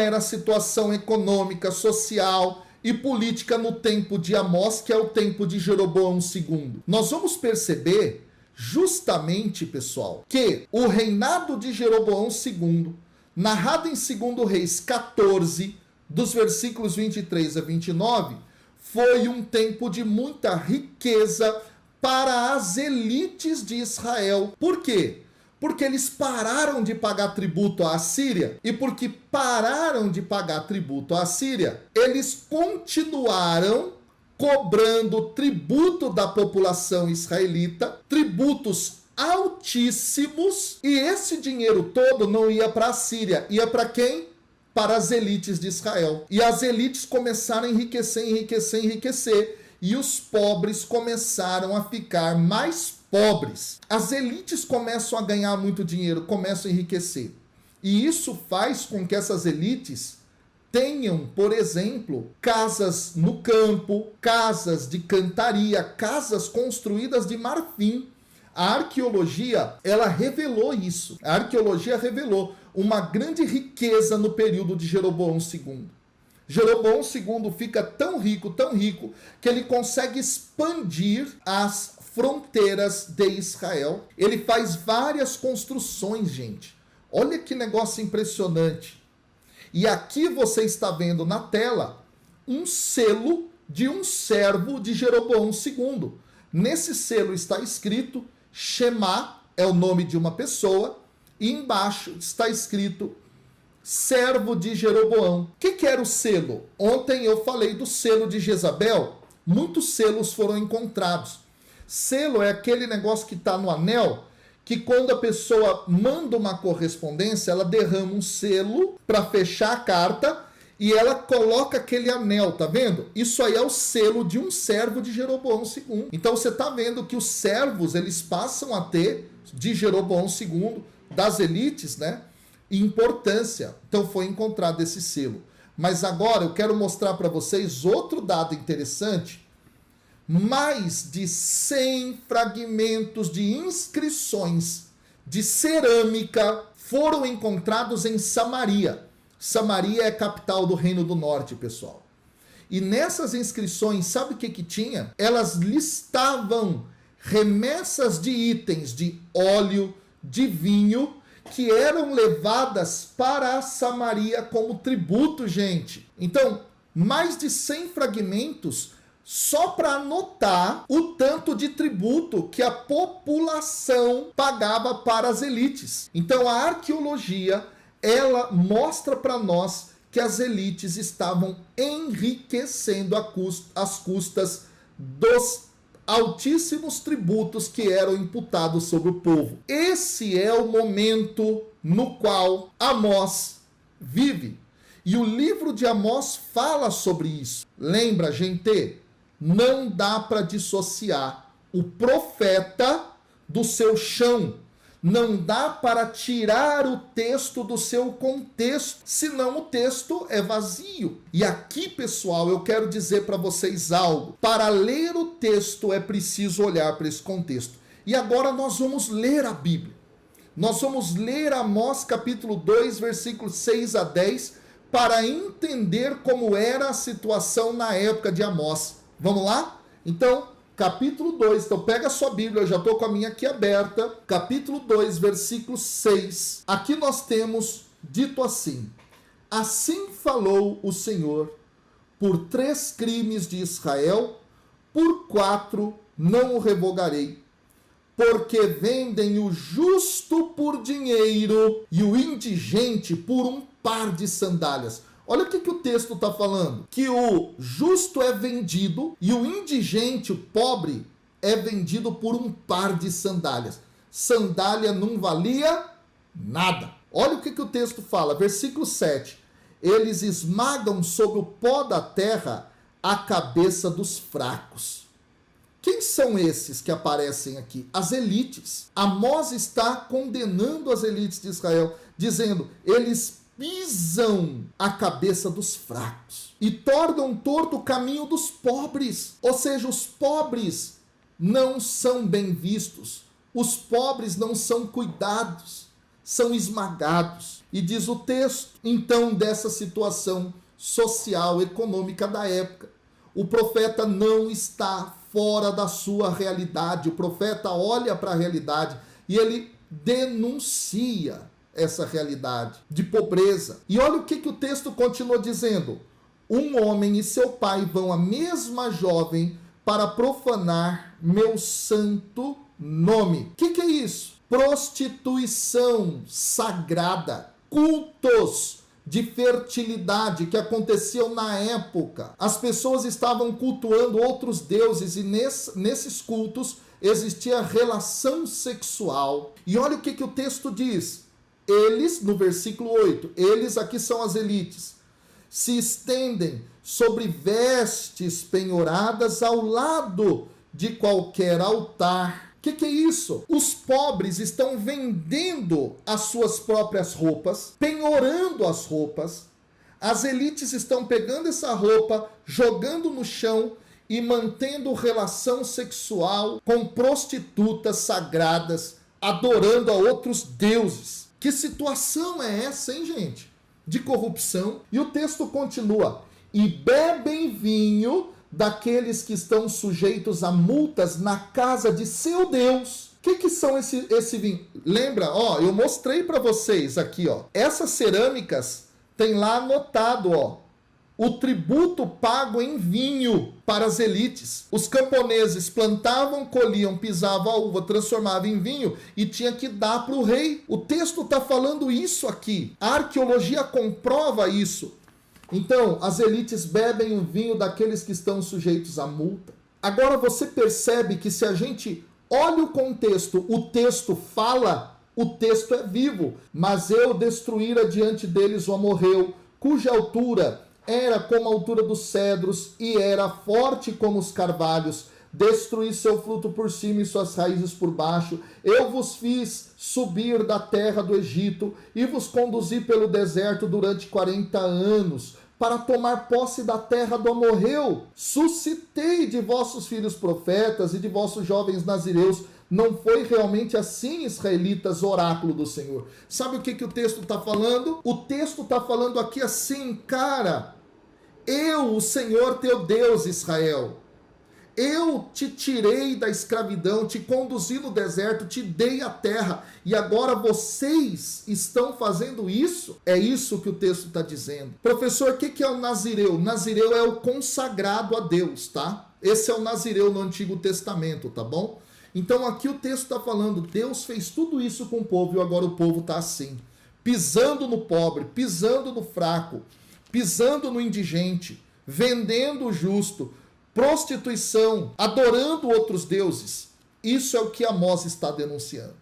era a situação econômica, social e política no tempo de Amós, que é o tempo de Jeroboão II. Nós vamos perceber justamente, pessoal, que o reinado de Jeroboão II, narrado em 2 Reis 14, dos versículos 23 a 29, foi um tempo de muita riqueza para as elites de Israel. Por quê? Porque eles pararam de pagar tributo à Assíria, e porque pararam de pagar tributo à Assíria, eles continuaram cobrando tributo da população israelita, tributos altíssimos, e esse dinheiro todo não ia para a Síria, ia para quem? Para as elites de Israel. E as elites começaram a enriquecer, e os pobres começaram a ficar mais pobres. As elites começam a ganhar muito dinheiro, começam a enriquecer. E isso faz com que essas elites tenham, por exemplo, casas no campo, casas de cantaria, casas construídas de marfim. A arqueologia, ela revelou isso. A arqueologia revelou uma grande riqueza no período de Jeroboão II. Jeroboão II fica tão rico, que ele consegue expandir as fronteiras de Israel. Ele faz várias construções, gente. Olha que negócio impressionante. E aqui você está vendo na tela um selo de um servo de Jeroboão II. Nesse selo está escrito Shema, é o nome de uma pessoa, e embaixo está escrito servo de Jeroboão. O que era o selo? Ontem eu falei do selo de Jezabel. Muitos selos foram encontrados. Selo é aquele negócio que está no anel, que quando a pessoa manda uma correspondência, ela derrama um selo para fechar a carta e ela coloca aquele anel, tá vendo? Isso aí é o selo de um servo de Jeroboão II. Então você tá vendo que os servos, eles passam a ter, de Jeroboão II, das elites, né, importância. Então foi encontrado esse selo. Mas agora eu quero mostrar para vocês outro dado interessante. Mais de 100 fragmentos de inscrições de cerâmica foram encontrados em Samaria. Samaria é a capital do Reino do Norte, pessoal. E nessas inscrições, sabe o que tinha? Elas listavam remessas de itens de óleo, de vinho, que eram levadas para Samaria como tributo, gente. Então, mais de 100 fragmentos só para anotar o tanto de tributo que a população pagava para as elites. Então, a arqueologia, ela mostra para nós que as elites estavam enriquecendo às custas dos altíssimos tributos que eram imputados sobre o povo. Esse é o momento no qual Amós vive. E o livro de Amós fala sobre isso. Lembra, gente? Não dá para dissociar o profeta do seu chão. Não dá para tirar o texto do seu contexto, senão o texto é vazio. E aqui, pessoal, eu quero dizer para vocês algo. Para ler o texto é preciso olhar para esse contexto. E agora nós vamos ler a Bíblia. Nós vamos ler Amós capítulo 2, versículos 6 a 10, para entender como era a situação na época de Amós. Vamos lá? Então, capítulo 2, então pega a sua Bíblia, eu já estou com a minha aqui aberta, capítulo 2, versículo 6, aqui nós temos dito assim: assim falou o Senhor, por 3 crimes de Israel, por 4 não o revogarei, porque vendem o justo por dinheiro e o indigente por um par de sandálias. Olha o que o texto está falando. Que o justo é vendido e o indigente, o pobre, é vendido por um par de sandálias. Sandália não valia nada. Olha o que o texto fala. Versículo 7. Eles esmagam sobre o pó da terra a cabeça dos fracos. Quem são esses que aparecem aqui? As elites. Amós está condenando as elites de Israel, dizendo, eles pisam a cabeça dos fracos e tornam torto o caminho dos pobres. Ou seja, os pobres não são bem vistos, os pobres não são cuidados. são esmagados. E diz o texto, então, dessa situação social, econômica da época. O profeta não está fora da sua realidade. O profeta olha para a realidade e ele denuncia essa realidade de pobreza. E olha o que o texto continua dizendo. Um homem e seu pai vão à mesma jovem para profanar meu santo nome. O que é isso? Prostituição sagrada, cultos de fertilidade que aconteciam na época. As pessoas estavam cultuando outros deuses e nesses cultos existia relação sexual. E olha o que o texto diz. Eles, no versículo 8, eles aqui são as elites, se estendem sobre vestes penhoradas ao lado de qualquer altar. O que é isso? Os pobres estão vendendo as suas próprias roupas, penhorando as roupas. As elites estão pegando essa roupa, jogando no chão e mantendo relação sexual com prostitutas sagradas, adorando a outros deuses. Que situação é essa, hein, gente? De corrupção. E o texto continua. E bebem vinho daqueles que estão sujeitos a multas na casa de seu Deus. O que são esse vinho? Lembra, eu mostrei para vocês aqui, essas cerâmicas tem lá anotado, o tributo pago em vinho para as elites. Os camponeses plantavam, colhiam, pisavam a uva, transformavam em vinho e tinha que dar para o rei. O texto está falando isso aqui. A arqueologia comprova isso. Então, as elites bebem o vinho daqueles que estão sujeitos à multa. Agora você percebe que se a gente olha o contexto, o texto fala, o texto é vivo. Mas eu destruíra diante deles o amorreu, cuja altura era como a altura dos cedros e era forte como os carvalhos. Destruí seu fruto por cima e suas raízes por baixo. Eu vos fiz subir da terra do Egito e vos conduzi pelo deserto durante 40 anos para tomar posse da terra do amorreu. Suscitei de vossos filhos profetas e de vossos jovens nazireus. Não foi realmente assim, israelitas, oráculo do Senhor. Sabe o que o texto está falando? O texto está falando aqui assim, cara, eu, o Senhor teu Deus, Israel, eu te tirei da escravidão, te conduzi no deserto, te dei a terra, e agora vocês estão fazendo isso? É isso que o texto está dizendo. Professor, o que é o nazireu? Nazireu é o consagrado a Deus, tá? Esse é o nazireu no Antigo Testamento, tá bom? Então aqui o texto está falando, Deus fez tudo isso com o povo e agora o povo está assim, pisando no pobre, pisando no fraco, pisando no indigente, vendendo o justo, prostituição, adorando outros deuses. Isso é o que Amós está denunciando.